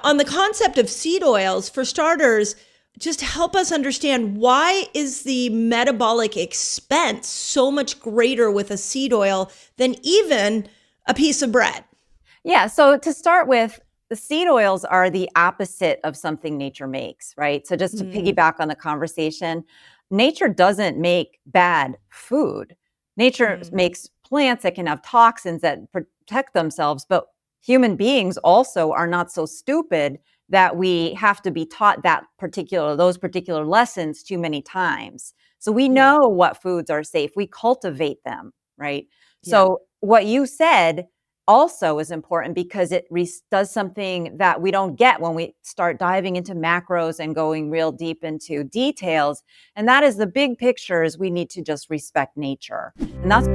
On the concept of seed oils, for starters, just help us understand, why is the metabolic expense so much greater with a seed oil than even a piece of bread? Yeah. So to start with, the seed oils are the opposite of something nature makes, right? So just to piggyback on the conversation, nature doesn't make bad food. Nature makes plants that can have toxins that protect themselves, but human beings also are not so stupid that we have to be taught those particular lessons too many times. So we Yeah. know what foods are safe. We cultivate them, right? Yeah. So what you said also is important because it does something that we don't get when we start diving into macros and going real deep into details. And that is the big picture is we need to just respect nature. And that's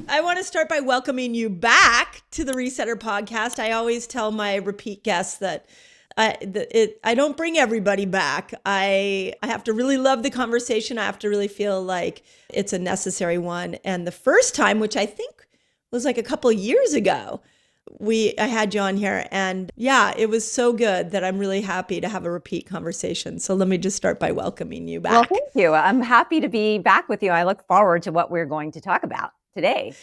I want to start by welcoming you back to the Resetter podcast. I always tell my repeat guests that I don't bring everybody back. I have to really love the conversation. I have to really feel like it's a necessary one. And the first time, which I think was like a couple of years ago, I had you on here, and yeah, it was so good that I'm really happy to have a repeat conversation. So let me just start by welcoming you Well, back. thank you. I'm happy to be back with you. I look forward to what we're going to talk about today.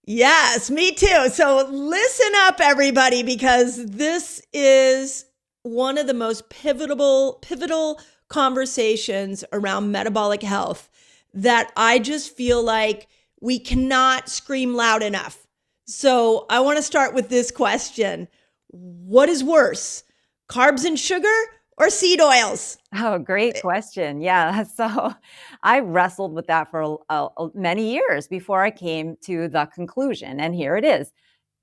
Yes, me too. So listen up, everybody, because this is one of the most pivotal conversations around metabolic health that I just feel like we cannot scream loud enough. So I want to start with this question. What is worse, carbs and sugar or seed oils? Oh, great question. Yeah. So I wrestled with that for many years before I came to the conclusion. And here it is.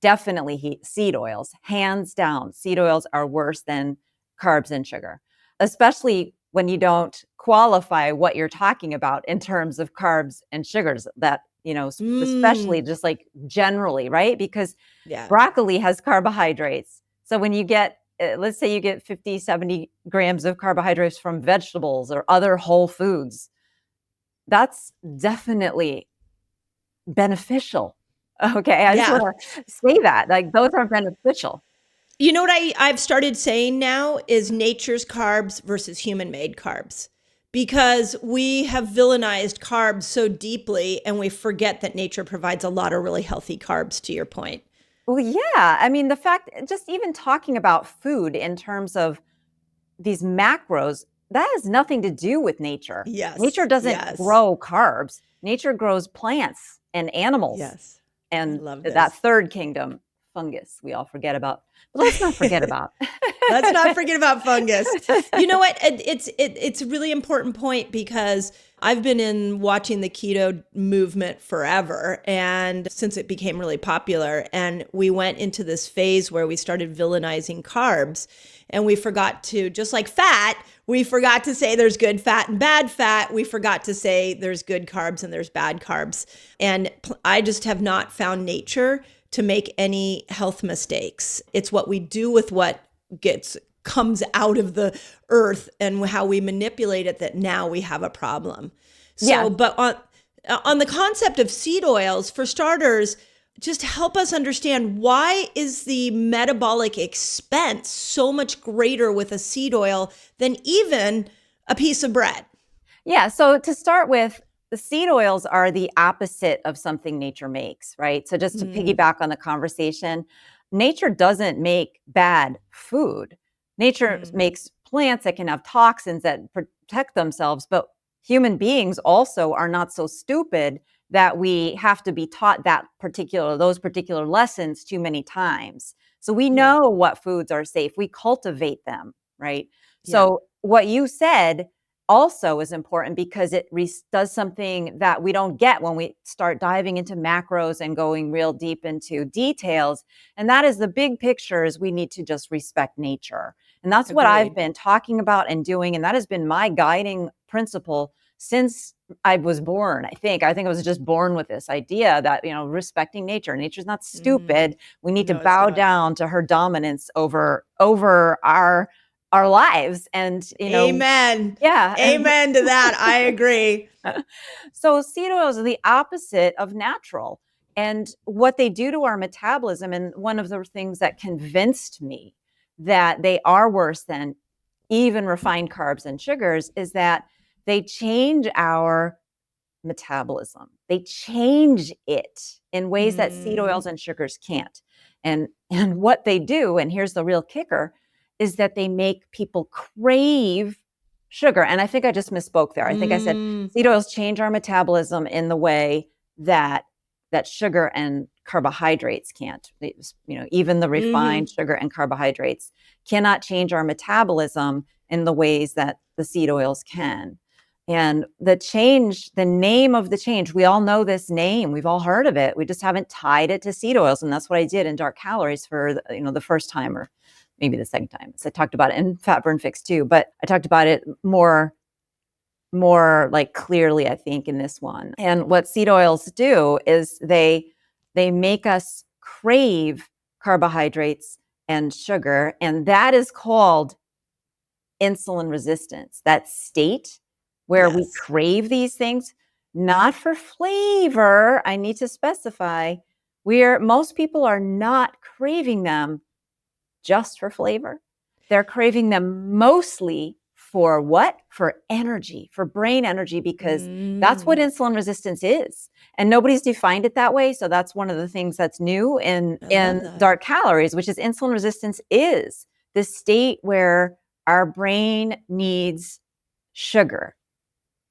Definitely seed oils, hands down. Seed oils are worse than carbs and sugar, especially when you don't qualify what you're talking about in terms of carbs and sugars that, especially just like generally, right? Because Yeah. broccoli has carbohydrates. So when you get, let's say you get 50, 70 grams of carbohydrates from vegetables or other whole foods, that's definitely beneficial. Okay. I just Yeah. want to say that like those are beneficial. You know what I've started saying now is nature's carbs versus human-made carbs. Because we have villainized carbs so deeply and we forget that nature provides a lot of really healthy carbs, to your point. Well, yeah. I mean, the fact, just even talking about food in terms of these macros, that has nothing to do with nature. Nature Yes. doesn't Yes. grow carbs. Nature grows plants and animals Yes. I and love that this. third kingdom, fungus, we all forget about. But let's not forget about. Let's not forget about fungus. You know what? It's a really important point because I've been in watching the keto movement forever, and since it became really popular, and we went into this phase where we started villainizing carbs, and we forgot to, just like fat, we forgot to say there's good fat and bad fat. We forgot to say there's good carbs and there's bad carbs. And I just have not found nature to make any health mistakes. It's what we do with what comes out of the earth and how we manipulate it that now we have a problem. Yeah. So, but on the concept of seed oils, for starters, just help us understand, why is the metabolic expense so much greater with a seed oil than even a piece of bread? Yeah. So to start with, the seed oils are the opposite of something nature makes, right? So just to piggyback on the conversation, nature doesn't make bad food. Nature makes plants that can have toxins that protect themselves, but human beings also are not so stupid that we have to be taught those particular lessons too many times. So we Yeah. know what foods are safe. We cultivate them, right? Yeah. So what you said also is important because it does something that we don't get when we start diving into macros and going real deep into details. And that is the big picture is we need to just respect nature. And that's what I've Agreed. been talking about and doing. And that has been my guiding principle since I was born. I think I was just born with this idea that, respecting nature. Nature's not stupid. We need to No, it's bow not. down to her dominance over our lives. And, Amen. yeah. Amen to that. I agree. So seed oils are the opposite of natural. And what they do to our metabolism, and one of the things that convinced me that they are worse than even refined carbs and sugars, is that they change our metabolism. They change it in ways that seed oils and sugars can't. And what they do, and here's the real kicker, is that they make people crave sugar. And I think I just misspoke there. I think I said seed oils change our metabolism in the way that sugar and carbohydrates can't. Even the refined sugar and carbohydrates cannot change our metabolism in the ways that the seed oils can. And the name of the change, we all know this name. We've all heard of it. We just haven't tied it to seed oils. And that's what I did in Dark Calories for the first time, or maybe the second time. So I talked about it in Fat Burn Fix too, but I talked about it more like clearly, I think, in this one. And what seed oils do is they make us crave carbohydrates and sugar. And that is called insulin resistance, that state where we crave these things, not for flavor. I need to specify, most people are not craving them just for flavor. They're craving them mostly for what? For energy, for brain energy, because that's what insulin resistance is. And nobody's defined it that way. So that's one of the things that's new in Dark Calories, which is insulin resistance is the state where our brain needs sugar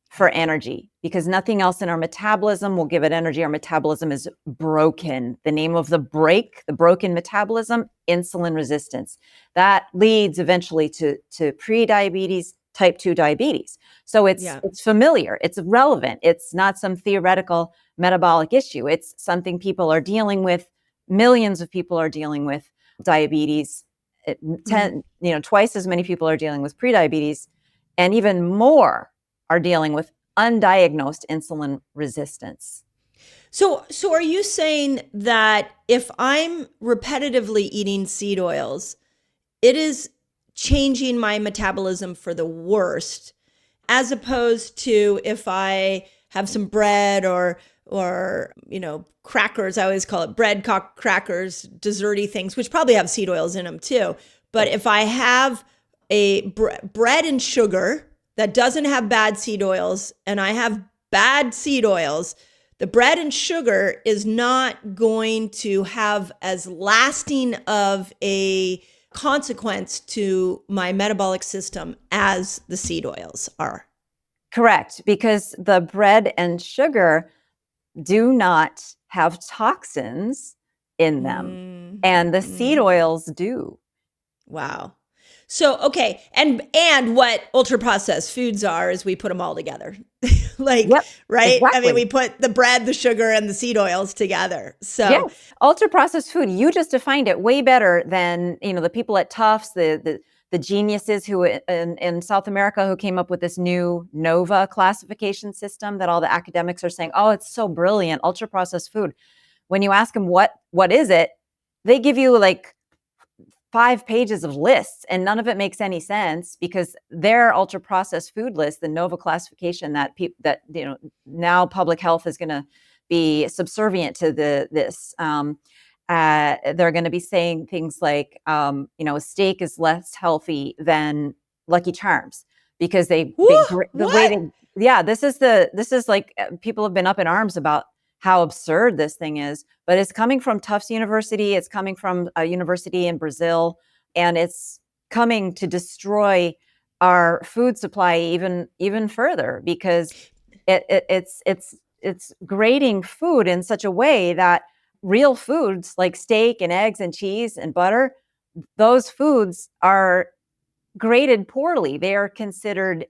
for energy, because nothing else in our metabolism will give it energy. Our metabolism is broken. The name of the broken metabolism, insulin resistance. That leads eventually to pre-diabetes, type 2 diabetes. So it's familiar, it's relevant. It's not some theoretical metabolic issue. It's something people are dealing with. Millions of people are dealing with diabetes. Twice as many people are dealing with pre-diabetes, and even more are dealing with undiagnosed insulin resistance. So are you saying that if I'm repetitively eating seed oils, it is changing my metabolism for the worst, as opposed to if I have some bread or crackers? I always call it bread, crackers, desserty things, which probably have seed oils in them too. But if I have a bread and sugar that doesn't have bad seed oils, and I have bad seed oils, the bread and sugar is not going to have as lasting of a consequence to my metabolic system as the seed oils are. Correct, because the bread and sugar do not have toxins in them, and the seed oils do. Wow. So, okay. And what ultra processed foods are is we put them all together. Right? Exactly. I mean, we put the bread, the sugar, and the seed oils together. So yes. Ultra processed food, you just defined it way better than, the people at Tufts, the geniuses who in South America who came up with this new NOVA classification system that all the academics are saying, oh, it's so brilliant, ultra processed food. When you ask them what is it, they give you like 5 pages of lists, and none of it makes any sense, because their ultra processed food list, the NOVA classification that now public health is going to be subservient to this. They're going to be saying things like, a steak is less healthy than Lucky Charms, because this is like, people have been up in arms about how absurd this thing is, but it's coming from Tufts University. It's coming from a university in Brazil, and it's coming to destroy our food supply even further, because it's grading food in such a way that real foods like steak and eggs and cheese and butter, those foods are graded poorly. They are considered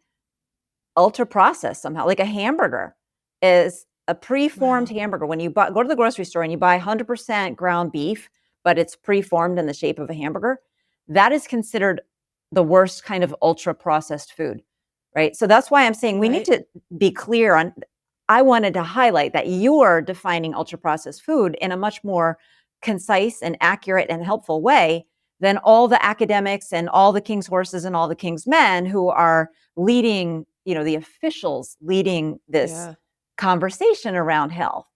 ultra processed somehow. Like a hamburger is a preformed hamburger. When you go to the grocery store and you buy 100% ground beef, but it's preformed in the shape of a hamburger, that is considered the worst kind of ultra processed food, right? So that's why I'm saying we need to be clear on. I wanted to highlight that you're defining ultra processed food in a much more concise and accurate and helpful way than all the academics and all the king's horses and all the king's men who are leading, the officials leading this conversation around health.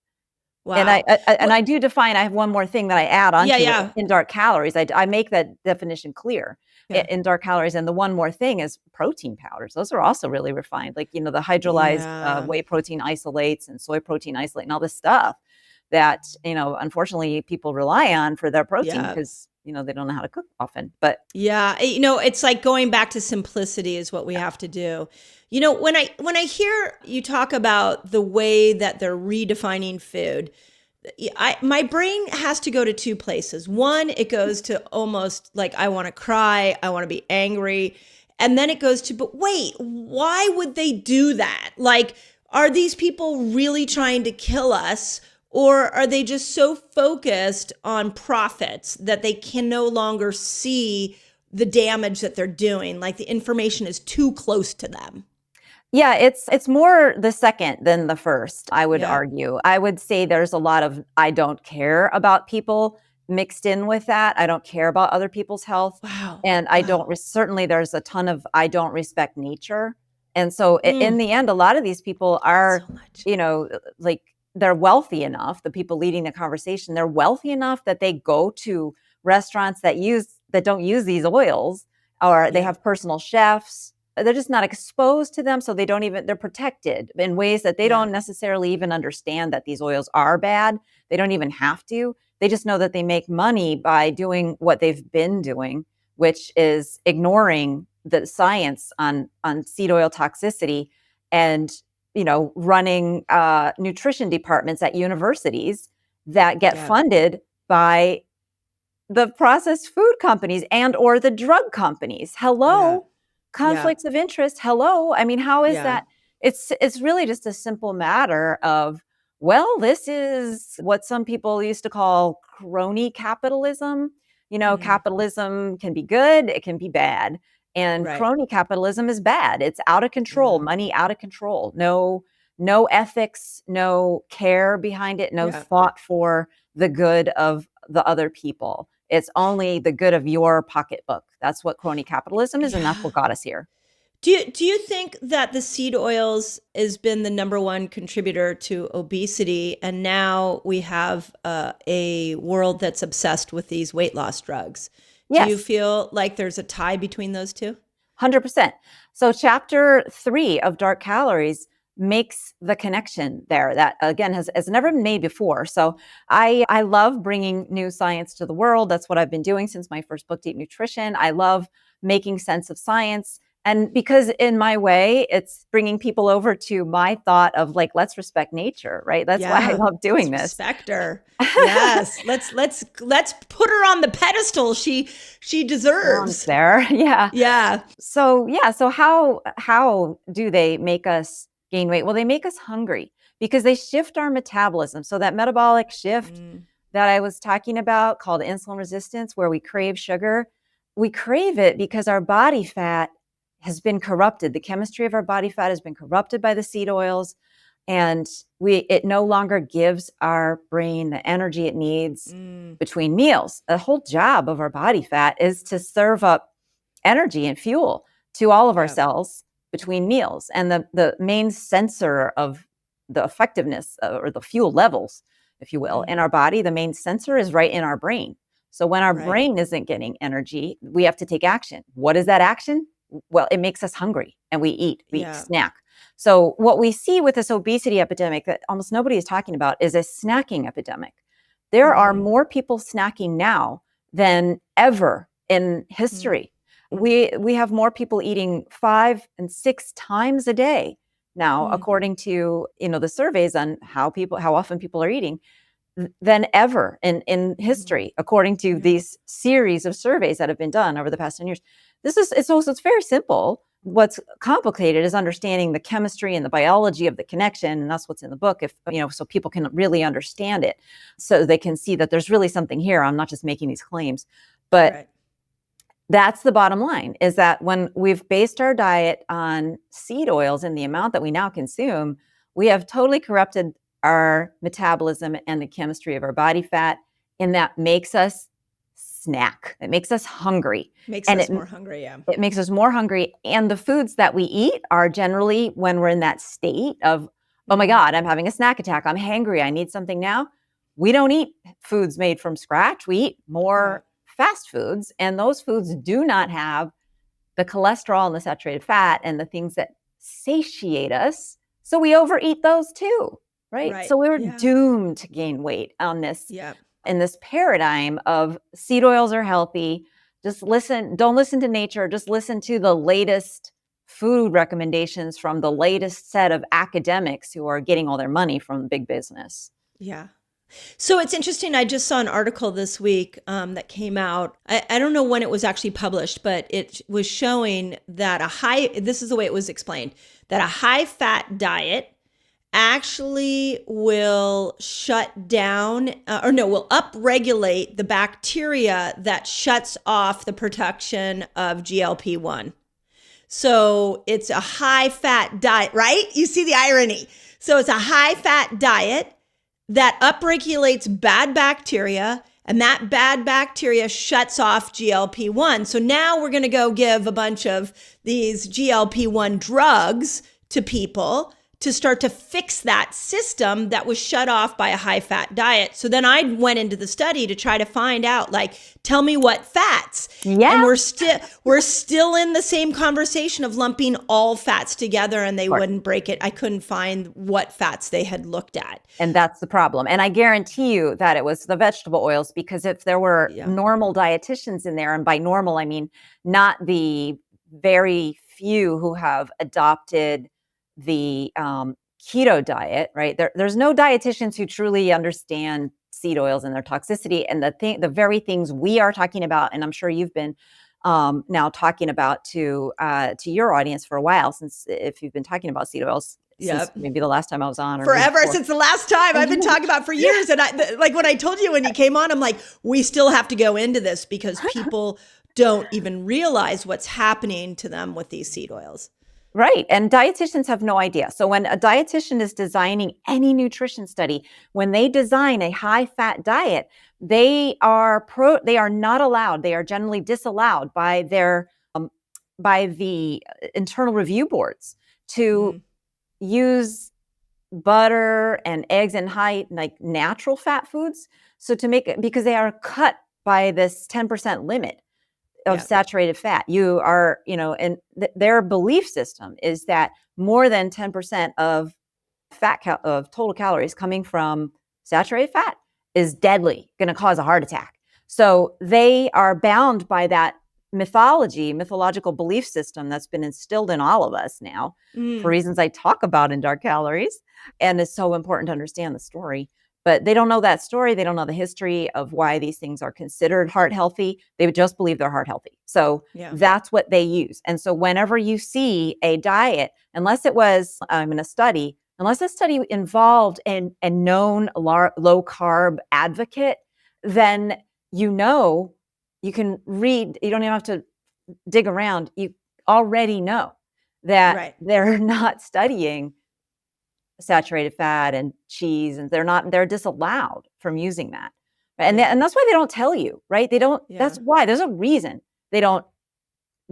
Wow. And I do define, I have one more thing that I add Yeah, onto it yeah. in dark calories. I make that definition clear Yeah. in dark calories. And the one more thing is protein powders. Those are also really refined, like, the hydrolyzed Yeah. whey protein isolates and soy protein isolate and all this stuff that, unfortunately people rely on for their protein Yeah. because, they don't know how to cook often. But Yeah, it's like going back to simplicity is what we have to do. When I hear you talk about the way that they're redefining food, my brain has to go to two places. One, it goes to almost like I want to cry, I want to be angry, and then it goes to, but wait, why would they do that? Like, are these people really trying to kill us? Or are they just so focused on profits that they can no longer see the damage that they're doing? Like the information is too close to them. yeah, it's more the second than the first, I would Yeah. argue. I would say there's a lot of I don't care about people mixed in with that. I don't care about other people's health. Wow. And I don't Wow. certainly there's a ton of I don't respect nature. And so in Mm, the end, a lot of these people are, so much. like they're wealthy enough, the people leading the conversation, they're wealthy enough that they go to restaurants that don't use these oils, or they Yeah. have personal chefs. They're just not exposed to them. So they're protected in ways that they Yeah. don't necessarily even understand that these oils are bad. They don't even have to. They just know that they make money by doing what they've been doing, which is ignoring the science on seed oil toxicity and, running nutrition departments at universities that get Yeah. funded by the processed food companies and or the drug companies. Yeah. Hello, Yeah. conflicts of interest. Hello. I mean, how is Yeah. that? It's really just a simple matter of, well, this is what some people used to call crony capitalism. Hmm. Capitalism can be good, it can be bad. And Right. crony capitalism is bad. It's out of control, Yeah. money out of control. No ethics, no care behind it, no Yeah. thought for the good of the other people. It's only the good of your pocketbook. That's what crony capitalism is, and that's Yeah. what got us here. Do you think that the seed oils has been the number one contributor to obesity, and now we have a world that's obsessed with these weight loss drugs? Do you Yes, feel like there's a tie between those two? 100%. So chapter 3 of Dark Calories makes the connection there that again has never been made before. So I love bringing new science to the world. That's what I've been doing since my first book, Deep Nutrition. I love making sense of science. And because in my way, it's bringing people over to my thought of like, let's respect nature, right? That's why I Yeah, love let's doing this. respect her. Yes, let's put her on the pedestal she Belongs deserves. there. Yeah. Yeah. So how do they make us gain weight? Well, they make us hungry because they shift our metabolism. So that metabolic shift Mm, that I was talking about called insulin resistance, where we crave sugar, we crave it because our body fat has been corrupted. The chemistry of our body fat has been corrupted by the seed oils, and it no longer gives our brain the energy it needs mm, between meals. The whole job of our body fat is to serve up energy and fuel to all of our yeah. cells between meals. And the main sensor of the effectiveness or the fuel levels, if you will, Mm, in our body, the main sensor is right in our brain. So when our right. brain isn't getting energy, we have to take action. What is that action? Well, it makes us hungry and we Yeah. snack. So what we see with this obesity epidemic that almost nobody is talking about is a snacking epidemic. There are Hmm. more people snacking now than ever in Mm, history. We have more people eating 5 and 6 times a day now, mm, according to the surveys on how often people are eating than ever in mhm. history, according to Yeah. these series of surveys that have been done over the past 10 years. It's very simple. What's complicated is understanding the chemistry and the biology of the connection, and that's what's in the book. If so people can really understand it, so they can see that there's really something here. I'm not just making these claims, but Right. that's the bottom line, is that when we've based our diet on seed oils and the amount that we now consume, we have totally corrupted our metabolism and the chemistry of our body fat. And that makes us snack. It makes us hungry. Makes And us more hungry. Yeah. it makes us more hungry. And the foods that we eat are generally when we're in that state of oh my God, I'm having a snack attack. I'm hangry. I need something now. We don't eat foods made from scratch. We eat more fast foods, and those foods do not have the cholesterol and the saturated fat and the things that satiate us. So we overeat those too, right? So we're doomed to gain weight on this, in this paradigm of seed oils are healthy. Just listen, don't listen to nature, just listen to the latest food recommendations from the latest set of academics who are getting all their money from big business. Yeah. So it's interesting. I just saw an article this week that came out. I don't know when it was actually published, but it was showing that this is the way it was explained, that a high fat diet actually will shut down will upregulate the bacteria that shuts off the production of GLP-1. So it's a high fat diet, right? You see the irony. So it's a high fat diet that upregulates bad bacteria, and that bad bacteria shuts off GLP-1. So now we're going to go give a bunch of these GLP-1 drugs to people to start to fix that system that was shut off by a high-fat diet. So then I went into the study to try to find out, like, tell me what fats. Yeah. And we're still in the same conversation of lumping all fats together, and they wouldn't break it. I couldn't find what fats they had looked at. And that's the problem. And I guarantee you that it was the vegetable oils, because if there were normal dietitians in there, and by normal, I mean not the very few who have adopted the keto diet, right? There's no dietitians who truly understand seed oils and their toxicity and the very things we are talking about. And I'm sure you've been now talking about to your audience for a while, since if you've been talking about seed oils since maybe the last time I was on. Or forever, since the last time. I've been talking about for years. And like when I told you when you came on, I'm like, we still have to go into this because people don't even realize what's happening to them with these seed oils. Right. And dietitians have no idea. So when a dietitian is designing any nutrition study, when they design a high fat diet, they are not allowed. They are generally disallowed by by the internal review boards to use butter and eggs and like natural fat foods. So to make it, because they are cut by this 10% limit of saturated fat. You are, and their belief system is that more than 10% of of total calories coming from saturated fat is deadly, going to cause a heart attack. So they are bound by that mythological belief system that's been instilled in all of us now for reasons I talk about in Dark Calories. And it's so important to understand the story. But they don't know that story. They don't know the history of why these things are considered heart healthy. They just believe they're heart healthy. So that's what they use. And so whenever you see a diet, unless it was in a study, unless a study involved a known low carb advocate, then you can read, you don't even have to dig around. You already know that they're not studying saturated fat and cheese, and they're disallowed from using that. And that's why they don't tell you, right? They don't, that's why there's a reason they don't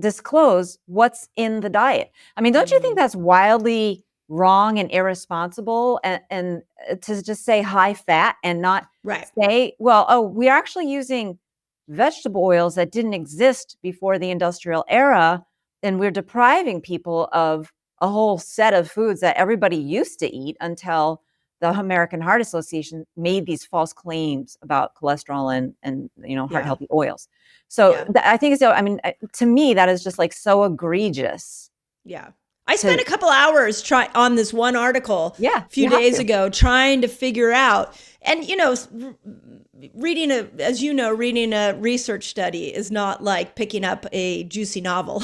disclose what's in the diet. I mean, don't you think that's wildly wrong and irresponsible and to just say high fat and not say, well, we're actually using vegetable oils that didn't exist before the industrial era, and we're depriving people of a whole set of foods that everybody used to eat until the American Heart Association made these false claims about cholesterol and heart healthy oils. So I think so. I mean, to me, that is just like so egregious. Yeah. I spent a couple hours on this one article a few days ago trying to figure out, and reading a research study is not like picking up a juicy novel.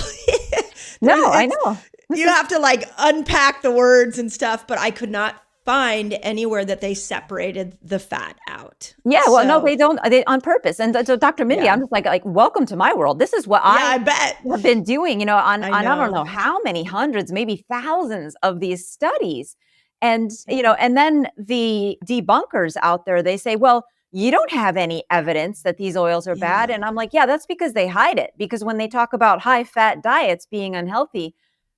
No, I know. You have to like unpack the words and stuff, but I could not find anywhere that they separated the fat out. Yeah, well, no, they don't. They on purpose. And so, Dr. Mindy, I'm just like, welcome to my world. This is what I bet have been doing. I don't know how many hundreds, maybe thousands of these studies, and and then the debunkers out there, they say, well, you don't have any evidence that these oils are bad, and I'm like, yeah, that's because they hide it. Because when they talk about high fat diets being unhealthy,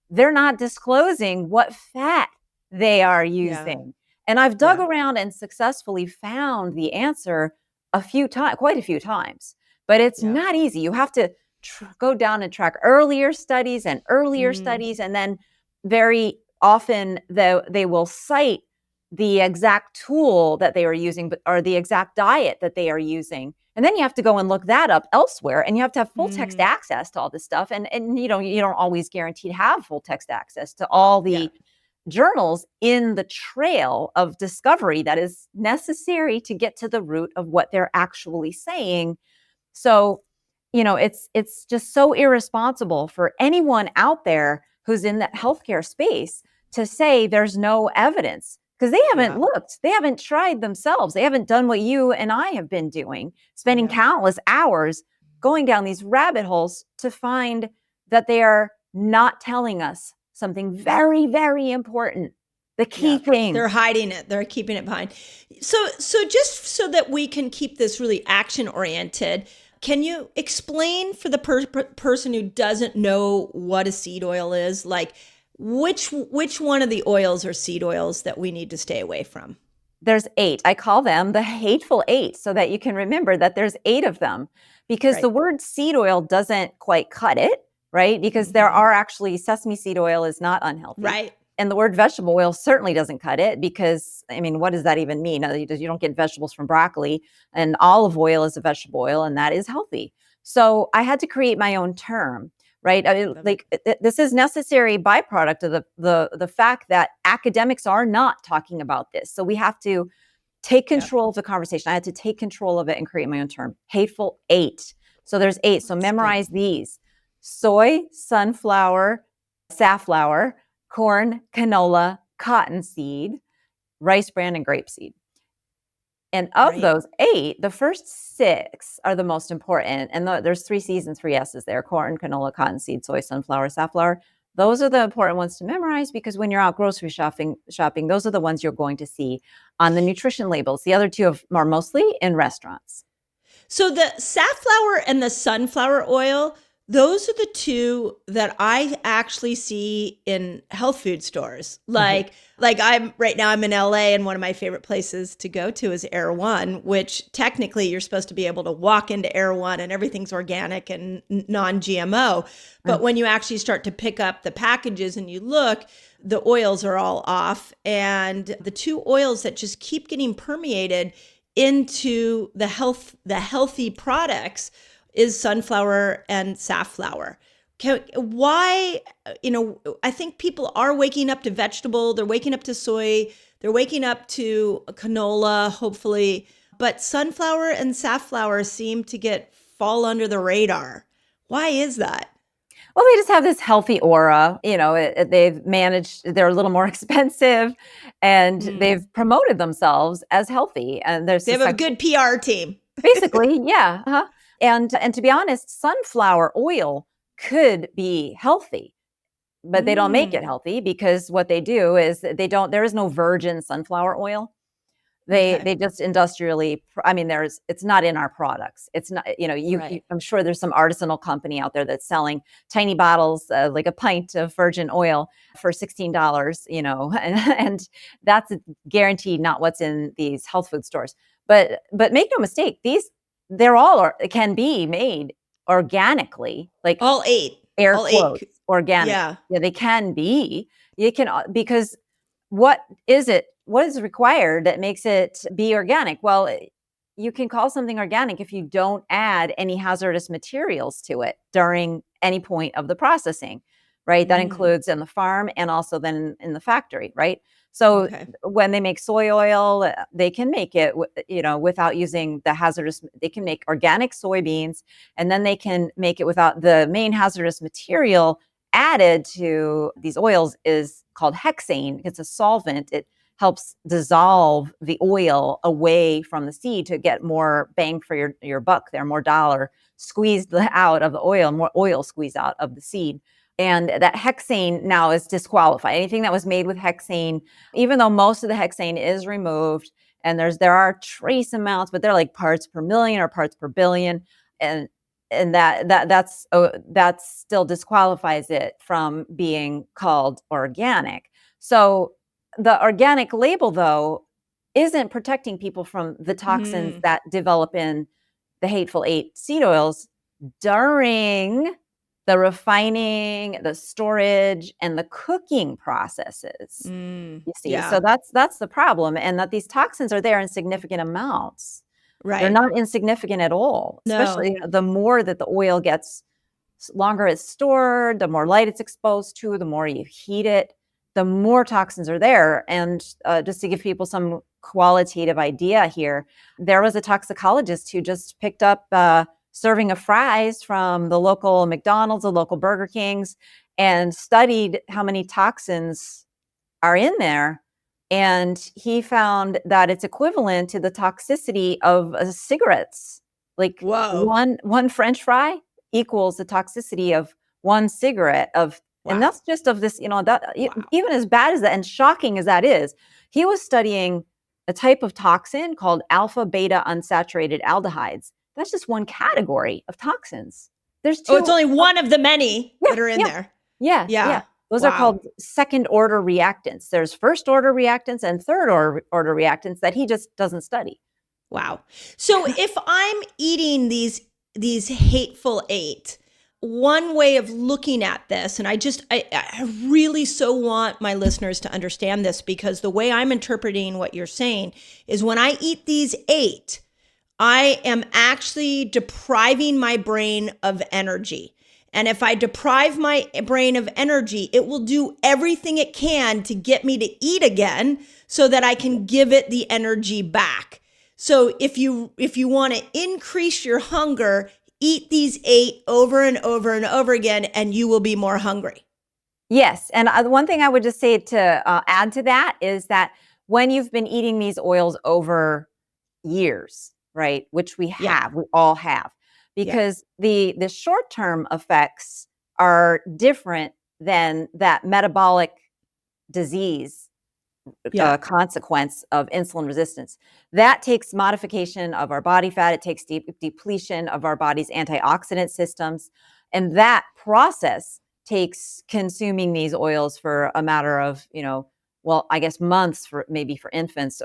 they're not disclosing what fat they are Yeah. using. And I've dug Yeah. around and successfully found the answer quite a few times, but it's Yeah. not easy. You have to go down and track earlier studies and earlier Mm, studies. And then very often they will cite the exact tool that they are using, or the exact diet that they are using. And then you have to go and look that up elsewhere, and you have to have full text mm, access to all this stuff. And you don't always guarantee to have full text access to all yeah. the journals in the trail of discovery that is necessary to get to the root of what they're actually saying. So, it's just so irresponsible for anyone out there who's in that healthcare space to say there's no evidence, because they haven't Yeah. looked, they haven't tried themselves. They haven't done what you and I have been doing, spending Yeah. countless hours going down these rabbit holes to find that they are not telling us something very, very important. The key Yeah. thing. They're hiding it. They're keeping it behind. So just so that we can keep this really action oriented, can you explain for the person who doesn't know what a seed oil is, like which one of the oils or seed oils that we need to stay away from? There's 8. I call them the hateful 8, so that you can remember that there's 8 of them, because the Right. word seed oil doesn't quite cut it, right? Because there Hmm. are actually, sesame seed oil is not unhealthy. Right. And the word vegetable oil certainly doesn't cut it, because, I mean, what does that even mean? You don't get vegetables from broccoli, and olive oil is a vegetable oil, and that is healthy. So I had to create my own term, right? Love it. This is necessary byproduct of the fact that academics are not talking about this. So we have to take Yep. control of the conversation. I had to take control of it and create my own term. Hateful 8. So there's 8. So That's good. memorize these: soy, sunflower, safflower, corn, canola, cottonseed, rice bran, and grapeseed. And of Right. those 8, the first 6 are the most important. And there's 3 C's and 3 S's there: corn, canola, cottonseed, soy, sunflower, safflower. Those are the important ones to memorize, because when you're out grocery shopping, those are the ones you're going to see on the nutrition labels. The other 2 are mostly in restaurants. So the safflower and the sunflower oil, those are the two that I actually see in health food stores. Mhm. Like I'm right now I'm in LA, and one of my favorite places to go to is Air One, which technically you're supposed to be able to walk into Air One and everything's organic and non-GMO. But when you actually start to pick up the packages and you look, the oils are all off, and the two oils that just keep getting permeated into the healthy products is sunflower and safflower. Why, I think people are waking up to vegetable, they're waking up to soy, they're waking up to canola, hopefully, but sunflower and safflower seem to get fall under the radar. Why is that? Well, they just have this healthy aura. They've managed, they're a little more expensive, and Mm. they've promoted themselves as healthy. And there's They have this a good PR team. basically, yeah. Uh-huh. And to be honest, sunflower oil could be healthy, but they don't make it Mm. healthy, because what they do is there is no virgin sunflower oil. Okay. They just industrially, I mean, it's not in our products. It's not, Right. I'm sure there's some artisanal company out there that's selling tiny bottles, like a pint of virgin oil for $16, and that's guaranteed not what's in these health food stores. But make no mistake, they're all can be made organically, like All eight. air All eight. quotes, organic. Yeah. Yeah, they can be. You can, because what is it? What is required that makes it be organic? Well, you can call something organic if you don't add any hazardous materials to it during any point of the processing, right? That Mm. includes in the farm and also then in the factory, right? So Okay. when they make soy oil, they can make it, without using the hazardous. They can make organic soybeans, and then they can make it without the main hazardous material added to these oils is called hexane. It's a solvent. It helps dissolve the oil away from the seed to get more bang for your buck there, more dollar squeezed out of the oil, more oil squeezed out of the seed. And that hexane now is disqualified. Anything that was made with hexane, even though most of the hexane is removed, and there are trace amounts, but they're like parts per million or parts per billion. And that still disqualifies it from being called organic. So the organic label, though, isn't protecting people from the toxins Mm. that develop in the Hateful Eight seed oils during the refining, the storage, and the cooking processes. You see, Yeah. so that's the problem, and that these toxins are there in significant amounts. They're Right. not insignificant at all, No. especially the more that the oil gets longer it's stored, the more light it's exposed to, the more you heat it, the more toxins are there. And just to give people some qualitative idea here, there was a toxicologist who just picked up serving of fries from the local McDonald's, the local Burger Kings, and studied how many toxins are in there. And he found that it's equivalent to the toxicity of cigarettes. Like Whoa. one French fry equals the toxicity of one cigarette of, and Wow. that's just of this, that Wow. even as bad as that and shocking as that is, he was studying a type of toxin called alpha beta unsaturated aldehydes. That's just one category of toxins. There's two. Oh, it's only one of the many Yeah, that are in yeah, there. yeah, Yeah. yeah. Those are Wow. called second order reactants. There's first order reactants and third order reactants that he just doesn't study. Wow. So if I'm eating these hateful eight, one way of looking at this, and I really so want my listeners to understand this, because the way I'm interpreting what you're saying is when I eat these eight, I am actually depriving my brain of energy. And if I deprive my brain of energy, it will do everything it can to get me to eat again so that I can give it the energy back. So if you want to increase your hunger, eat these eight over and over and over again, and you will be more hungry. Yes. And the one thing I would just say to add to that is that when you've been eating these oils over years, right, which we all have, because the short-term effects are different than that metabolic disease consequence of insulin resistance. That takes modification of our body fat. It takes depletion of our body's antioxidant systems. And that process takes consuming these oils for a matter of, I guess months for infants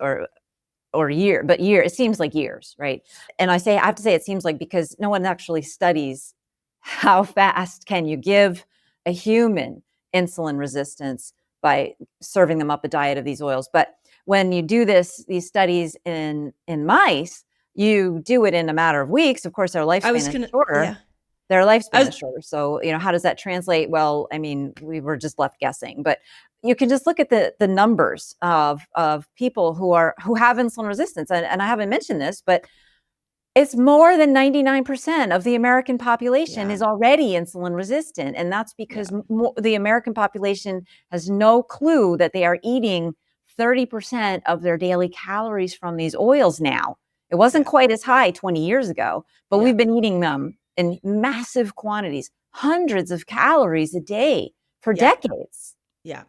or year, but it seems like years, right? And I have to say it seems like, because no one actually studies how fast can you give a human insulin resistance by serving them up a diet of these oils. But when you do these studies in mice, you do it in a matter of weeks. Of course, their lifespan is shorter. Yeah. Their lifespan is shorter. So, how does that translate? Well, I mean, we were just left guessing, but you can just look at the numbers of people who have insulin resistance. And I haven't mentioned this, but it's more than 99% of the American population is already insulin resistant. And that's because the American population has no clue that they are eating 30% of their daily calories from these oils now. It wasn't quite as high 20 years ago, but we've been eating them in massive quantities, hundreds of calories a day for decades. Yeah.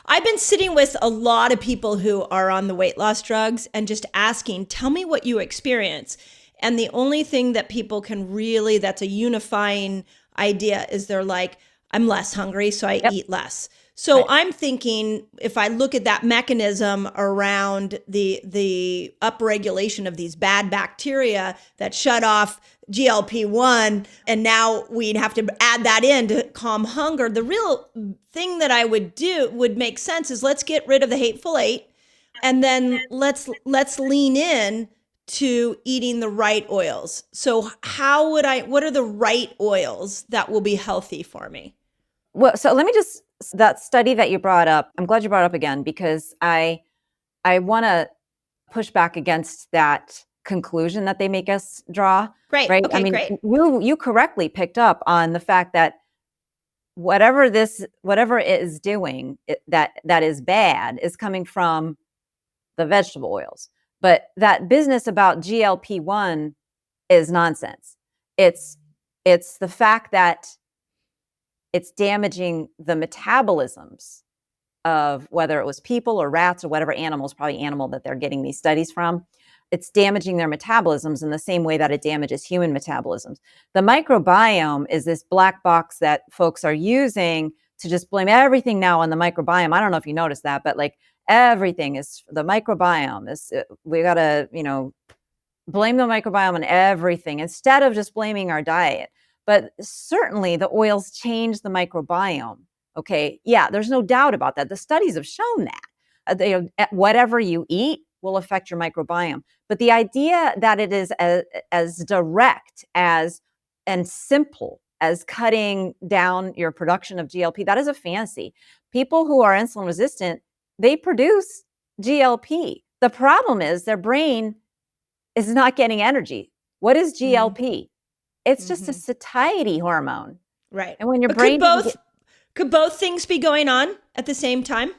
I've been sitting with a lot of people who are on the weight loss drugs and just asking, tell me what you experience. And the only thing that people can really, that's a unifying idea, is they're like, I'm less hungry, so I eat less. So I'm thinking, if I look at that mechanism around the upregulation of these bad bacteria that shut off GLP-1, and now we'd have to add that in to calm hunger, the real thing that I would do would make sense is let's get rid of the hateful eight, and then let's lean in to eating the right oils. So what are the right oils that will be healthy for me? Well, so let me that study that you brought up, I'm glad you brought it up again, because I want to push back against that conclusion that they make us draw. Great. Right. Okay, I mean, great. you correctly picked up on the fact that whatever it is doing that is bad is coming from the vegetable oils. But that business about GLP-1 is nonsense. It's the fact that it's damaging the metabolisms of whether it was people or rats or whatever animals, probably animal that they're getting these studies from. It's damaging their metabolisms in the same way that it damages human metabolisms. The microbiome is this black box that folks are using to just blame everything now on the microbiome. I don't know if you noticed that, but like everything is the microbiome is, we got to, blame the microbiome on everything instead of just blaming our diet. But certainly the oils change the microbiome. Okay. Yeah, there's no doubt about that. The studies have shown that. Whatever you eat will affect your microbiome. But the idea that it is as direct as and simple as cutting down your production of GLP, that is a fantasy. People who are insulin resistant, they produce GLP. The problem is their brain is not getting energy. What is GLP? It's just a satiety hormone. Right. And when your but brain could both things be going on at the same time?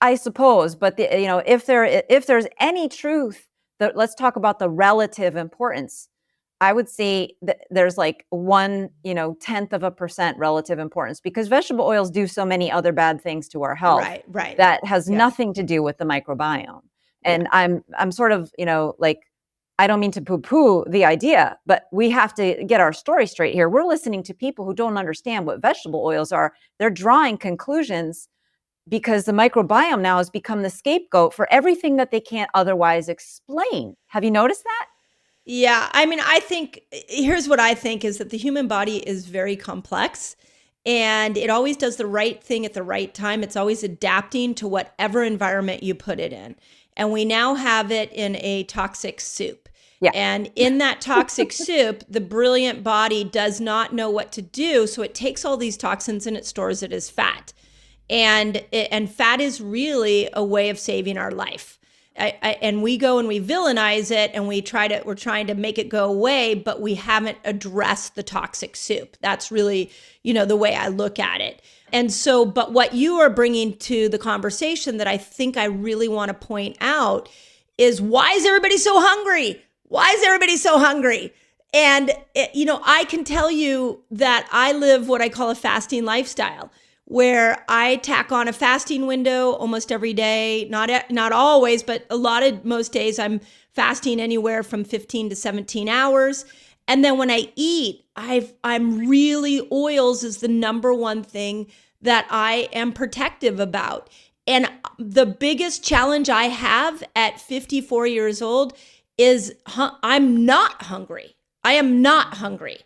I suppose, but if there's any truth, let's talk about the relative importance. I would say that there's like 0.1% relative importance, because vegetable oils do so many other bad things to our health. Right. That has nothing to do with the microbiome. And I'm sort of, like, I don't mean to poo-poo the idea, but we have to get our story straight here. We're listening to people who don't understand what vegetable oils are. They're drawing conclusions because the microbiome now has become the scapegoat for everything that they can't otherwise explain. Have you noticed that? Yeah. I mean, here's what I think is that the human body is very complex, and it always does the right thing at the right time. It's always adapting to whatever environment you put it in. And we now have it in a toxic soup. Yeah. And in that toxic soup, the brilliant body does not know what to do. So it takes all these toxins and it stores it as fat. And fat is really a way of saving our life. And we go and we villainize it, and we're trying to make it go away, but we haven't addressed the toxic soup. That's really, the way I look at it. And so, but what you are bringing to the conversation that I think I really want to point out is, why is everybody so hungry? Why is everybody so hungry? And, I can tell you that I live what I call a fasting lifestyle, where I tack on a fasting window almost every day. Not always, but most days I'm fasting anywhere from 15 to 17 hours. And then when I eat, oils is the number one thing that I am protective about. And the biggest challenge I have at 54 years old is I'm not hungry. I am not hungry.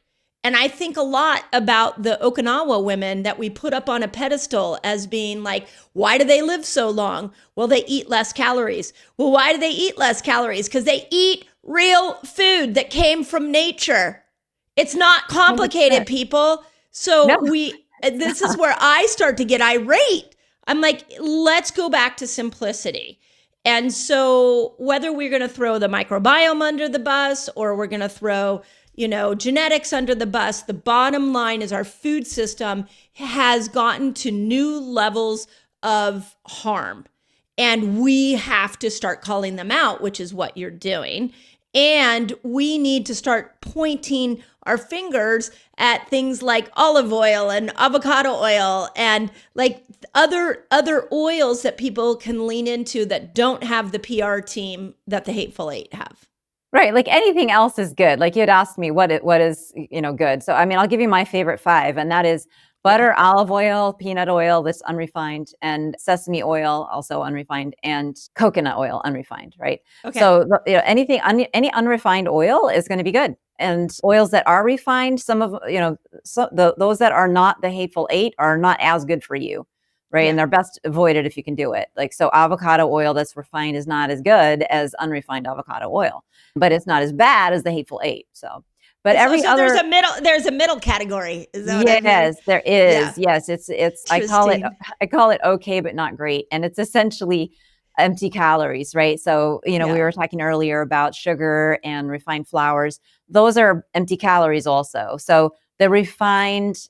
And I think a lot about the Okinawa women that we put up on a pedestal as being like, why do they live so long? Well, they eat less calories. Well, why do they eat less calories? Because they eat real food that came from nature. It's not complicated, people. So this is where I start to get irate. I'm like, let's go back to simplicity. And so whether we're going to throw the microbiome under the bus, or we're going to throw genetics under the bus, the bottom line is our food system has gotten to new levels of harm. And we have to start calling them out, which is what you're doing. And we need to start pointing our fingers at things like olive oil and avocado oil and like other oils that people can lean into that don't have the PR team that the Hateful Eight have. Right. Like anything else is good. Like you'd asked me what is, good. So, I mean, I'll give you my favorite 5, and that is butter, olive oil, peanut oil, that's unrefined, and sesame oil, also unrefined, and coconut oil, unrefined. Right. Okay. So, any unrefined oil is going to be good. And oils that are refined, some of, those that are not the Hateful Eight are not as good for you. Right. Yeah. And they're best avoided if you can do it. Like, so avocado oil that's refined is not as good as unrefined avocado oil, but it's not as bad as the Hateful Eight. So, but there's a middle category. Is that what I mean? There is. Yeah. Yes. It's, I call it okay, but not great. And it's essentially empty calories, right? So, we were talking earlier about sugar and refined flours. Those are empty calories also. So the refined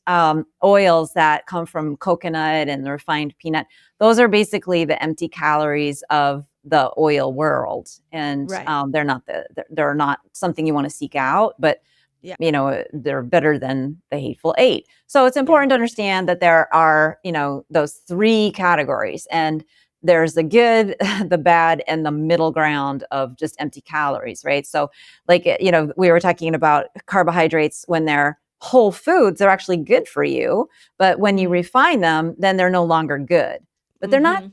oils that come from coconut and the refined peanut, those are basically the empty calories of the oil world. And they're not something you want to seek out, but they're better than the Hateful Eight. So it's important to understand that there are, those 3 categories, and there's the good, the bad, and the middle ground of just empty calories, right? So like, we were talking about carbohydrates when they're whole foods, they're actually good for you. But when you refine them, then they're no longer good. But they're not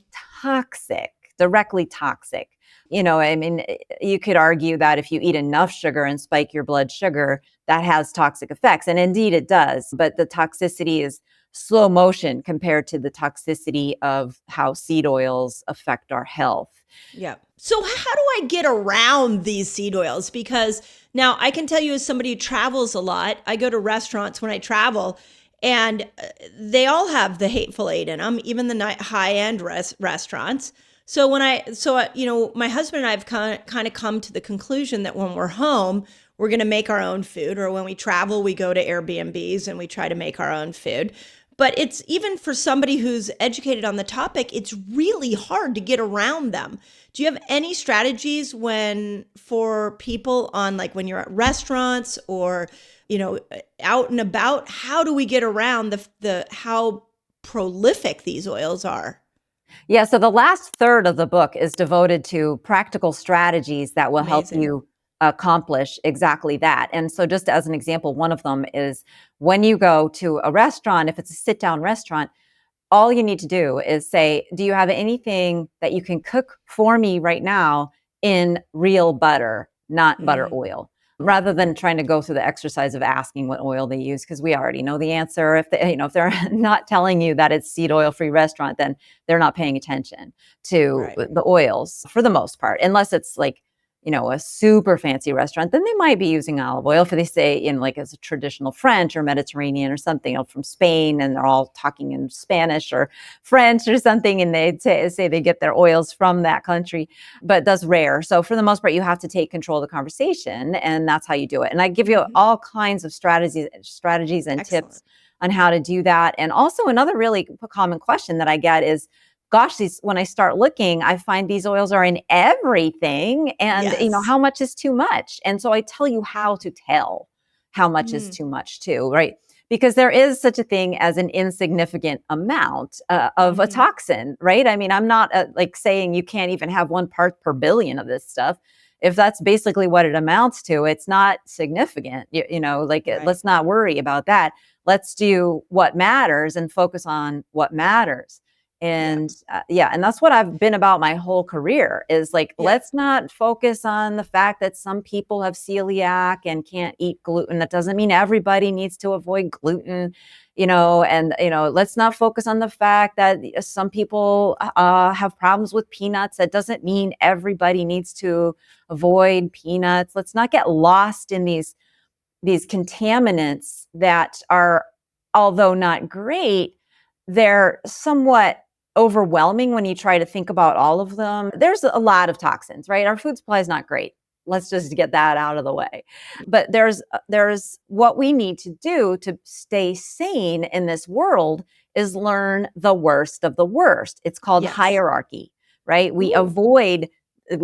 toxic, directly toxic. I mean, you could argue that if you eat enough sugar and spike your blood sugar, that has toxic effects. And indeed it does. But the toxicity is slow motion compared to the toxicity of how seed oils affect our health. Yeah. So how do I get around these seed oils? Because now I can tell you, as somebody who travels a lot, I go to restaurants when I travel, and they all have the Hateful Eight in them, even the high-end restaurants. So my husband and I have kind of come to the conclusion that when we're home, we're going to make our own food, or when we travel, we go to Airbnbs and we try to make our own food. But it's, even for somebody who's educated on the topic, it's really hard to get around them. Do you have any strategies for people on, like, when you're at restaurants or, out and about? How do we get around the how prolific these oils are? Yeah, so the last third of the book is devoted to practical strategies that will help you accomplish exactly that. And so, just as an example, one of them is when you go to a restaurant, if it's a sit-down restaurant, all you need to do is say, do you have anything that you can cook for me right now in real butter, not butter oil? Rather than trying to go through the exercise of asking what oil they use, because we already know the answer. If they're not telling you that it's seed oil free restaurant, then they're not paying attention to the oils for the most part, unless it's like, a super fancy restaurant, then they might be using olive oil. If they say as a traditional French or Mediterranean or something, from Spain, and they're all talking in Spanish or French or something, and they say they get their oils from that country, but that's rare. So for the most part, you have to take control of the conversation, and that's how you do it. And I give you all kinds of strategies and tips on how to do that. And also, another really common question that I get is, gosh, when I start looking, I find these oils are in everything. And, how much is too much? And so I tell you how to tell how much is too much too, right? Because there is such a thing as an insignificant amount of a toxin, right? I mean, I'm not saying you can't even have 1 part per billion of this stuff. If that's basically what it amounts to, it's not significant. Let's not worry about that. Let's do what matters and focus on what matters. And and that's what I've been about my whole career is let's not focus on the fact that some people have celiac and can't eat gluten. That doesn't mean everybody needs to avoid gluten, let's not focus on the fact that some people have problems with peanuts. That doesn't mean everybody needs to avoid peanuts. Let's not get lost in these contaminants that are, although not great, they're somewhat overwhelming when you try to think about all of them. There's a lot of toxins, right? Our food supply is not great. Let's just get that out of the way. But there's what we need to do to stay sane in this world is learn the worst of the worst. It's called hierarchy, right? We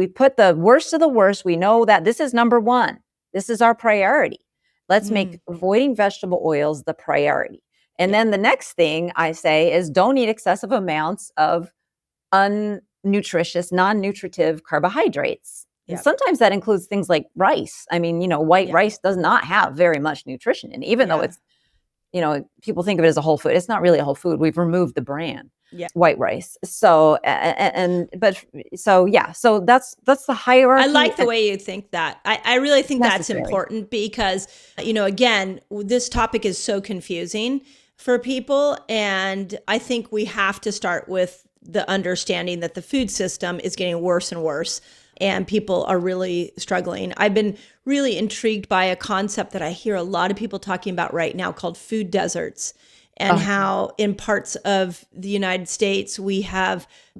put the worst of the worst. We know that this is number one. This is our priority. Let's make avoiding vegetable oils the priority. And then the next thing I say is don't eat excessive amounts of unnutritious, non-nutritive carbohydrates. And sometimes that includes things like rice. I mean, white rice does not have very much nutrition in it, even though it's, people think of it as a whole food. It's not really a whole food. We've removed the bran, white rice. So, so that's the hierarchy. I like the way you think that. I really think that's important because, again, this topic is so confusing for people. And I think we have to start with the understanding that the food system is getting worse and worse, and people are really struggling. I've been really intrigued by a concept that I hear a lot of people talking about right now called food deserts, and how in parts of the United States,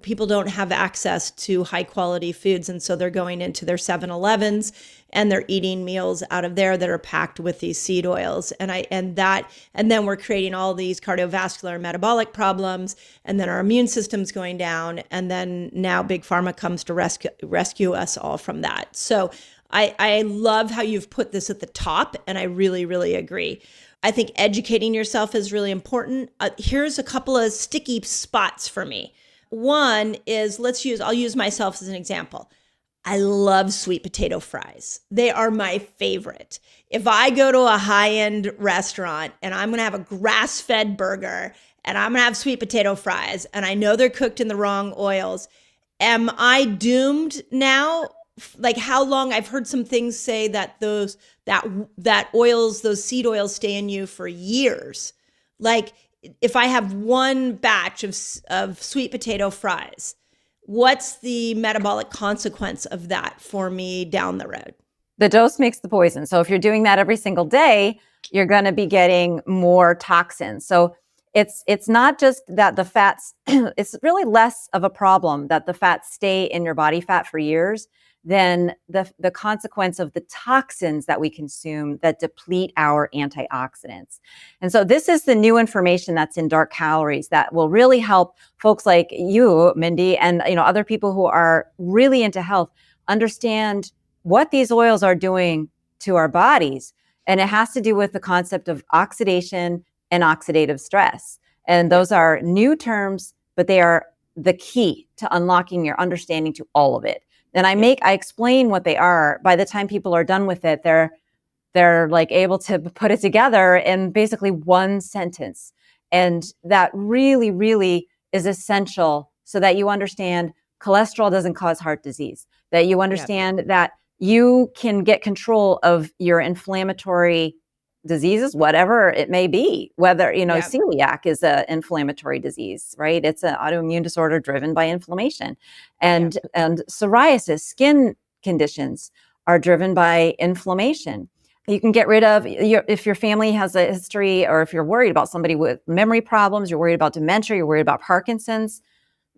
people don't have access to high quality foods. And so they're going into their 7-Elevens and they're eating meals out of there that are packed with these seed oils. And then we're creating all these cardiovascular and metabolic problems. And then our immune system's going down. And then now Big Pharma comes to rescue us all from that. So I love how you've put this at the top. And I really, really agree. I think educating yourself is really important. Here's a couple of sticky spots for me. One is, I'll use myself as an example. I love sweet potato fries. They are my favorite. If I go to a high-end restaurant and I'm going to have a grass-fed burger and I'm going to have sweet potato fries and I know they're cooked in the wrong oils, am I doomed now? Like how long? I've heard some things say that that oils, those seed oils stay in you for years. Like if I have one batch of sweet potato fries, what's the metabolic consequence of that for me down the road? The dose makes the poison. So if you're doing that every single day, you're going to be getting more toxins. So it's not just that the fats, it's really less of a problem that the fats stay in your body fat for years than the consequence of the toxins that we consume that deplete our antioxidants. And so this is the new information that's in Dark Calories that will really help folks like you, Mindy, and other people who are really into health understand what these oils are doing to our bodies. And it has to do with the concept of oxidation and oxidative stress. And those are new terms, but they are the key to unlocking your understanding to all of it. And I explain what they are. By the time people are done with it, they're like able to put it together in basically one sentence. And that really, really is essential so that you understand cholesterol doesn't cause heart disease, that you understand that you can get control of your inflammatory diseases, whatever it may be, whether, celiac is an inflammatory disease, right? It's an autoimmune disorder driven by inflammation. And psoriasis, skin conditions are driven by inflammation. You can get rid of, if your family has a history, or if you're worried about somebody with memory problems, you're worried about dementia, you're worried about Parkinson's,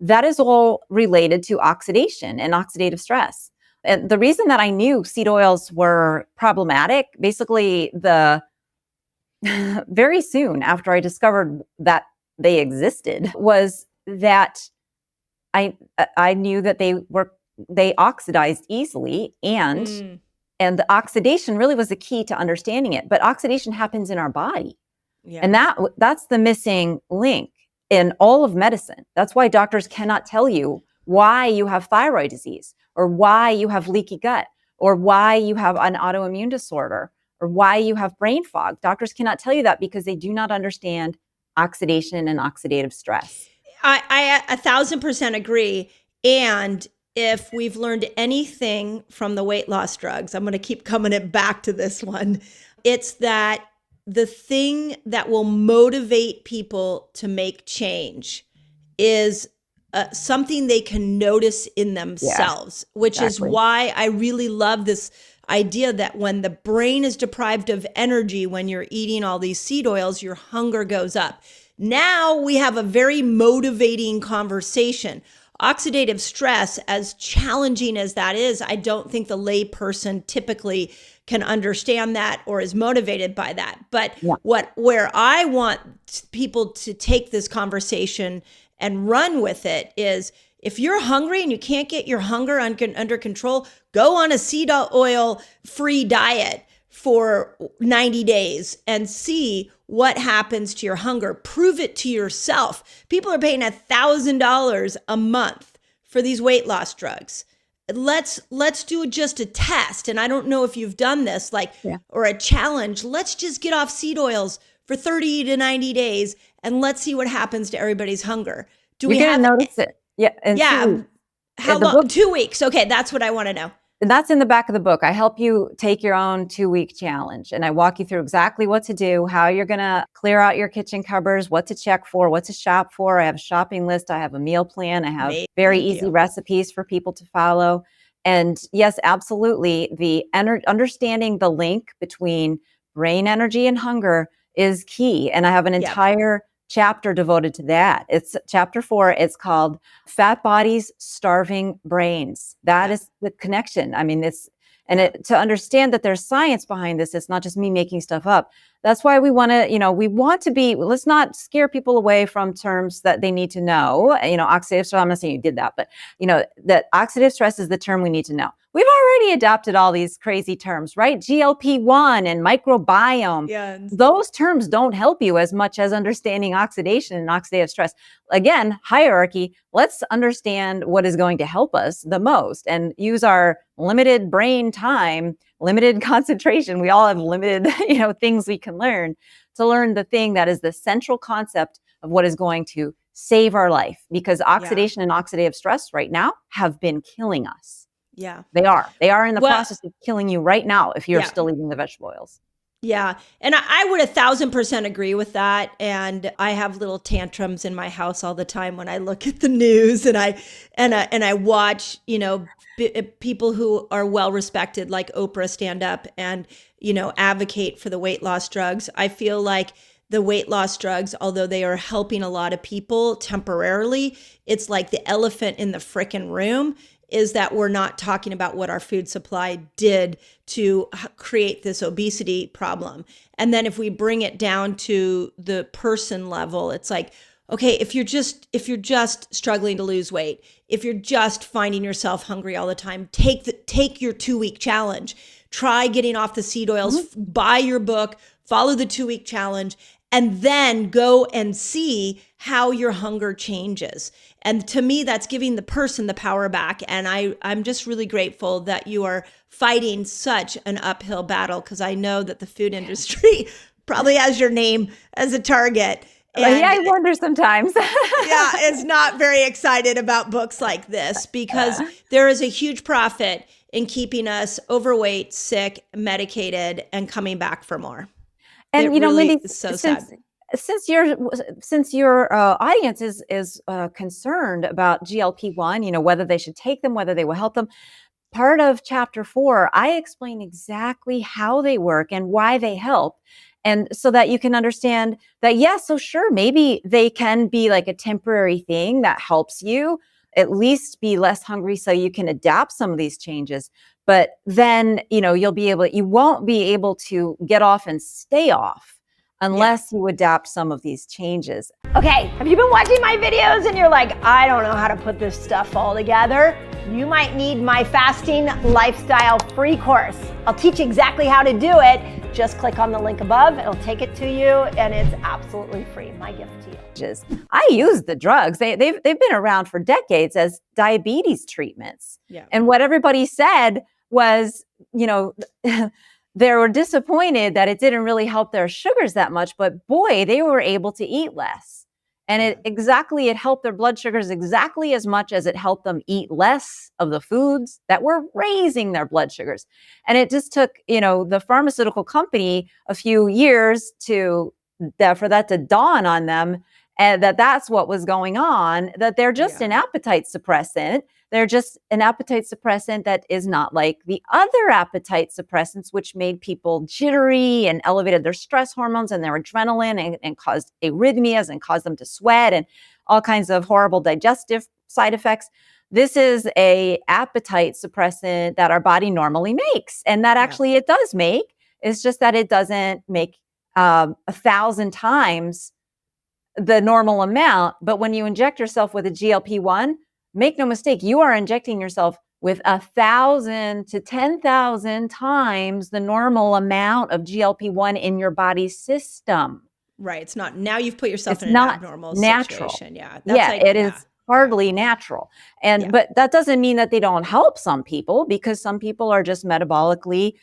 that is all related to oxidation and oxidative stress. And the reason that I knew seed oils were problematic, basically very soon after I discovered that they existed, was that I knew that they oxidized easily, and the oxidation really was the key to understanding it. But oxidation happens in our body, and that's the missing link in all of medicine. That's why doctors cannot tell you why you have thyroid disease, or why you have leaky gut, or why you have an autoimmune disorder, or why you have brain fog. Doctors cannot tell you that because they do not understand oxidation and oxidative stress. I 1,000% agree. And if we've learned anything from the weight loss drugs, I'm going to keep coming back to this one. It's that the thing that will motivate people to make change is something they can notice in themselves, which is why I really love this idea that when the brain is deprived of energy, when you're eating all these seed oils, your hunger goes up. Now we have a very motivating conversation. Oxidative stress, as challenging as that is, I don't think the lay person typically can understand that or is motivated by that. But where I want people to take this conversation and run with it is, if you're hungry and you can't get your hunger under control, go on a seed oil free diet for 90 days and see what happens to your hunger. Prove it to yourself. People are paying $1,000 a month for these weight loss drugs. Let's do just a test. And I don't know if you've done this, or a challenge. Let's just get off seed oils for 30 to 90 days and let's see what happens to everybody's hunger. You're going to notice it. Yeah. How long? 2 weeks. Okay. That's what I want to know. And that's in the back of the book. I help you take your own 2-week challenge, and I walk you through exactly what to do, how you're going to clear out your kitchen cupboards, what to check for, what to shop for. I have a shopping list. I have a meal plan. I have very easy recipes for people to follow. And yes, absolutely. The understanding the link between brain energy and hunger is key. And I have an entire chapter devoted to that. It's chapter 4. It's called Fat Bodies, Starving Brains. That is the connection. I mean, to understand that there's science behind this, it's not just me making stuff up. That's why we want to be, let's not scare people away from terms that they need to know. Oxidative stress, I'm not saying you did that, but that oxidative stress is the term we need to know. We've already adopted all these crazy terms, right? GLP-1 and microbiome. Yeah. Those terms don't help you as much as understanding oxidation and oxidative stress. Again, hierarchy, let's understand what is going to help us the most and use our limited brain time, limited concentration. We all have limited, things we can learn to learn the thing that is the central concept of what is going to save our life, because oxidation and oxidative stress right now have been killing us. Yeah. They are in the process of killing you right now if you're still eating the vegetable oils. Yeah. And I would 1,000% agree with that. And I have little tantrums in my house all the time when I look at the news and I watch, people who are well respected like Oprah stand up and, advocate for the weight loss drugs. I feel like the weight loss drugs, although they are helping a lot of people temporarily, it's like the elephant in the frickin' room is that we're not talking about what our food supply did to create this obesity problem. And then if we bring it down to the person level, it's like, okay, if you're just struggling to lose weight, if you're just finding yourself hungry all the time, take your 2-week challenge. Try getting off the seed oils, buy your book, follow the 2-week challenge, and then go and see how your hunger changes. And to me, that's giving the person the power back. And I'm just really grateful that you are fighting such an uphill battle, because I know that the food industry probably has your name as a target. And I wonder sometimes. is not very excited about books like this, because there is a huge profit in keeping us overweight, sick, medicated, and coming back for more. And really Mindy, is so sad. Since your audience is concerned about GLP-1, whether they should take them, whether they will help them, part of chapter 4, I explain exactly how they work and why they help. And so that you can understand that, yes, so sure, maybe they can be like a temporary thing that helps you at least be less hungry so you can adapt some of these changes. But then, you won't be able to get off and stay off unless you adapt some of these changes. Okay, have you been watching my videos and you're like, I don't know how to put this stuff all together? You might need my fasting lifestyle free course. I'll teach you exactly how to do it. Just click on the link above, it'll take it to you, and it's absolutely free. My gift to you. I use the drugs. They've been around for decades as diabetes treatments. Yeah. And what everybody said was, they were disappointed that it didn't really help their sugars that much, but boy, they were able to eat less. And it helped their blood sugars exactly as much as it helped them eat less of the foods that were raising their blood sugars. And it just took, the pharmaceutical company a few years for that to dawn on them, and that's what was going on, that they're just an appetite suppressant. They're just an appetite suppressant that is not like the other appetite suppressants, which made people jittery and elevated their stress hormones and their adrenaline and caused arrhythmias and caused them to sweat and all kinds of horrible digestive side effects. This is a appetite suppressant that our body normally makes, and that actually it does make. It's just that it doesn't make 1,000 times the normal amount. But when you inject yourself with a GLP-1, make no mistake, you are injecting yourself with 1,000 to 10,000 times the normal amount of GLP-1 in your body's system. Right. It's not, now you've put yourself in an abnormal situation. Yeah. It is hardly natural. But that doesn't mean that they don't help some people, because some people are just metabolically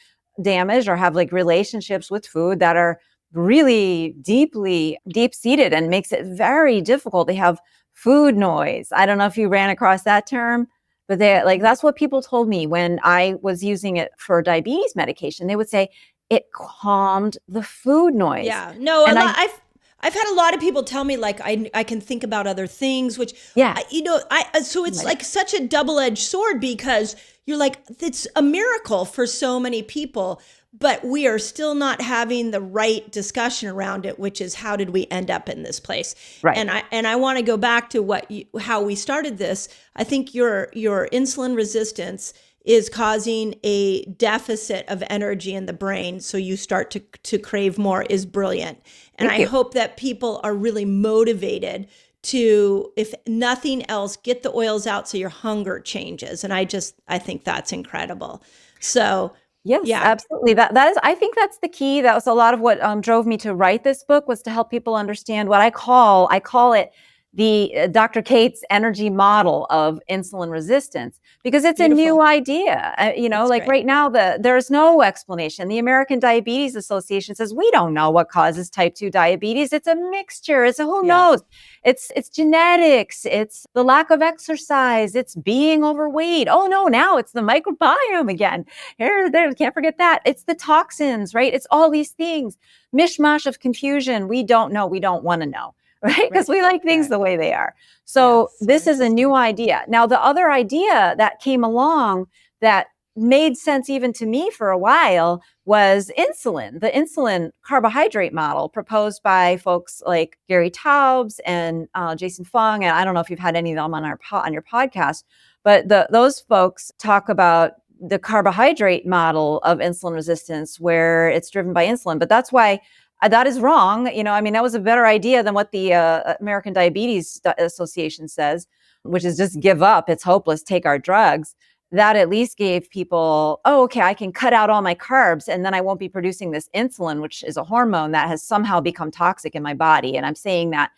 damaged or have like relationships with food that are really deep-seated and makes it very difficult. They have food noise. I don't know if you ran across that term, but that's what people told me when I was using it for diabetes medication. They would say it calmed the food noise. Yeah. No, I've had a lot of people tell me like I can think about other things, which so it's like such a double-edged sword, because you're like, it's a miracle for so many people, but we are still not having the right discussion around it, which is, how did we end up in this place? Right. And I want to go back to how we started this. I think your insulin resistance is causing a deficit of energy in the brain. So you start to crave more is brilliant. And Thank I you. hope that people are really motivated to, if nothing else, get the oils out so your hunger changes. And I think that's incredible. So Yes, yeah, absolutely. That is, I think that's the key. That was a lot of what drove me to write this book, was to help people understand what I call it the Dr. Cate's energy model of insulin resistance, because it's beautiful. a new idea. It's like great. right now, there's no explanation. The American Diabetes Association says we don't know what causes type 2 diabetes. It's a mixture. It's who knows. It's genetics. It's the lack of exercise. It's being overweight. Oh no, now it's the microbiome again. There, can't forget that. It's the toxins, right? It's all these things. Mishmash of confusion. We don't know. We don't want to know. Right? Because we like things the way they are. So this is a new idea. Now, the other idea that came along that made sense even to me for a while was insulin, the insulin carbohydrate model proposed by folks like Gary Taubes and Jason Fung. And I don't know if you've had any of them on your podcast, but those folks talk about the carbohydrate model of insulin resistance, where it's driven by insulin. But that's why that is wrong. That was a better idea than what the American Diabetes Association says, which is just give up. It's hopeless. Take our drugs. That at least gave people, oh, okay, I can cut out all my carbs and then I won't be producing this insulin, which is a hormone that has somehow become toxic in my body. And I'm saying that,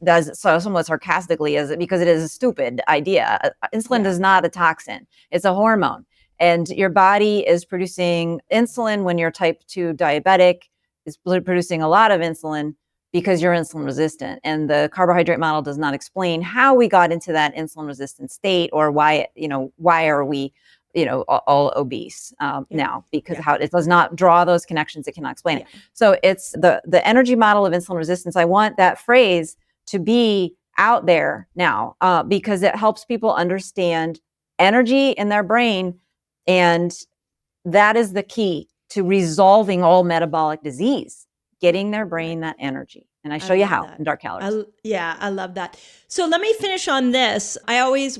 does so somewhat sarcastically, because it is a stupid idea. Insulin is not a toxin. It's a hormone. And your body is producing insulin when you're type 2 diabetic, is producing a lot of insulin because you're insulin resistant. And the carbohydrate model does not explain how we got into that insulin resistant state, or why are we, all obese now, because how it does not draw those connections. It cannot explain it. So it's the energy model of insulin resistance. I want that phrase to be out there now, because it helps people understand energy in their brain. And that is the key to resolving all metabolic disease, getting their brain that energy. And I show you how in Dark Calories. I love that. So let me finish on this. I always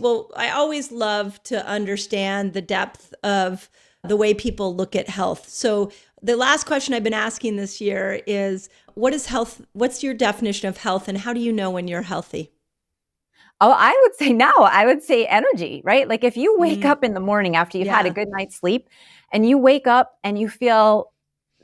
love to understand the depth of the way people look at health. So the last question I've been asking this year is, what is health? What's your definition of health, and how do you know when you're healthy? Oh, I would say energy, right? Like if you wake up in the morning after you've had a good night's sleep and you wake up and you feel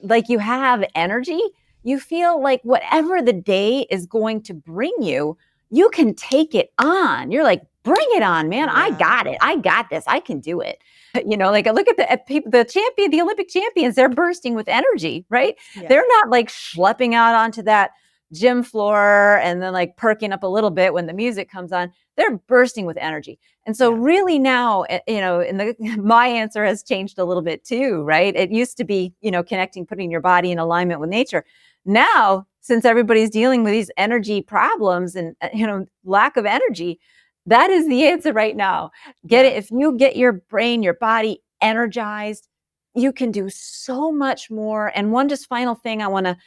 like you have energy, you feel like whatever the day is going to bring you, you can take it on. You're like, bring it on, man. I got it. I got this. I can do it. Like look at the Olympic champions, they're bursting with energy, right? Yeah. They're not like schlepping out onto that gym floor and then like perking up a little bit when the music comes on. They're bursting with energy. And so really now, my answer has changed a little bit too, right? It used to be, connecting, putting your body in alignment with nature. Now, since everybody's dealing with these energy problems and, lack of energy, that is the answer right now. If you get your brain, your body energized, you can do so much more. And one just final thing I want to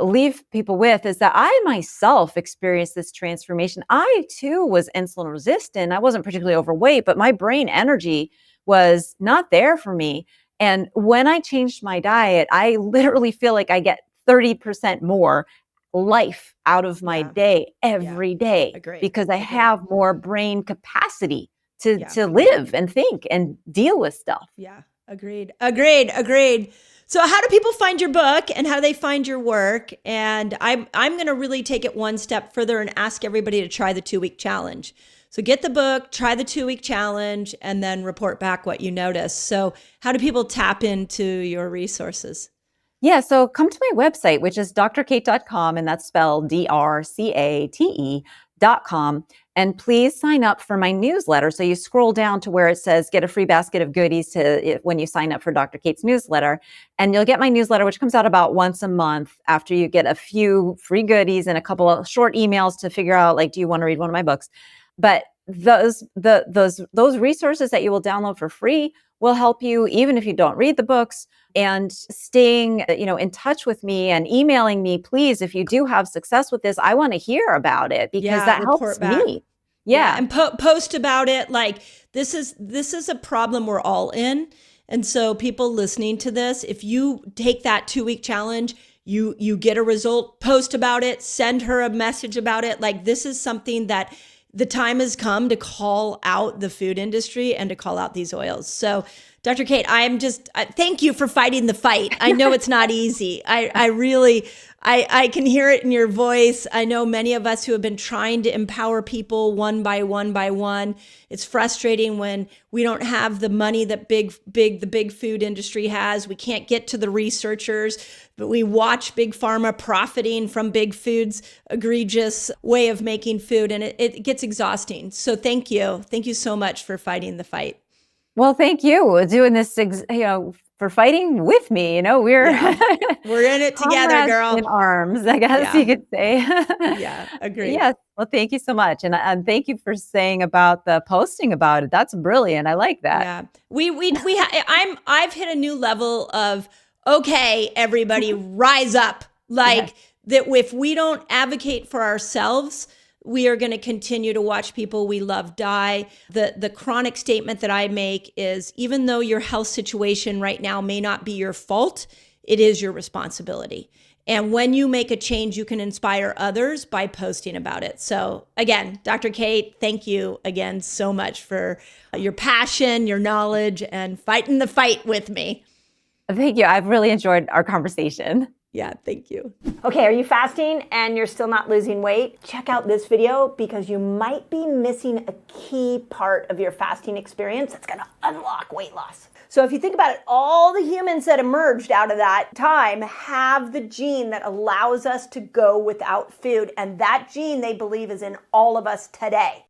leave people with is that I myself experienced this transformation. I too was insulin resistant. I wasn't particularly overweight, but my brain energy was not there for me. And when I changed my diet, I literally feel like I get 30% more life out of my day every day, because I have more brain capacity to live and think and deal with stuff. Yeah. Agreed. So how do people find your book, and how do they find your work? And I'm going to really take it one step further and ask everybody to try the 2-week challenge. So get the book, try the 2-week challenge, and then report back what you notice. So how do people tap into your resources? Yeah, so come to my website, which is drcate.com, and that's spelled DRCATE.com. And please sign up for my newsletter. So you scroll down to where it says get a free basket of goodies when you sign up for Dr. Cate's newsletter. And you'll get my newsletter, which comes out about once a month, after you get a few free goodies and a couple of short emails to figure out, like, do you want to read one of my books? But those resources that you will download for free will help you even if you don't read the books. And staying, in touch with me and emailing me, please, if you do have success with this, I want to hear about it, because that helps me. Yeah. And post about it. Like this is a problem we're all in. And so people listening to this, if you take that 2-week challenge, you get a result, post about it, send her a message about it. Like this is something that the time has come to call out the food industry and to call out these oils. So Dr. Cate, thank you for fighting the fight. I know it's not easy. I really can hear it in your voice. I know many of us who have been trying to empower people one by one. It's frustrating when we don't have the money that the big food industry has. We can't get to the researchers, but we watch big pharma profiting from big food's egregious way of making food, and it gets exhausting. So thank you. Thank you so much for fighting the fight. Well, thank you doing this, for fighting with me. We're we're in it together, girl. In arms, I guess you could say. Yeah, agreed. Yes. Well, thank you so much, and thank you for saying about the posting about it. That's brilliant. I like that. Yeah, I've hit a new level of okay, everybody, rise up. Like that, if we don't advocate for ourselves, we are going to continue to watch people we love die. The chronic statement that I make is, even though your health situation right now may not be your fault, it is your responsibility. And when you make a change, you can inspire others by posting about it. So again, Dr. Cate, thank you again so much for your passion, your knowledge, and fighting the fight with me. Thank you. I've really enjoyed our conversation. Yeah, thank you. Okay, are you fasting and you're still not losing weight? Check out this video because you might be missing a key part of your fasting experience that's going to unlock weight loss. So if you think about it, all the humans that emerged out of that time have the gene that allows us to go without food. And that gene, they believe, is in all of us today.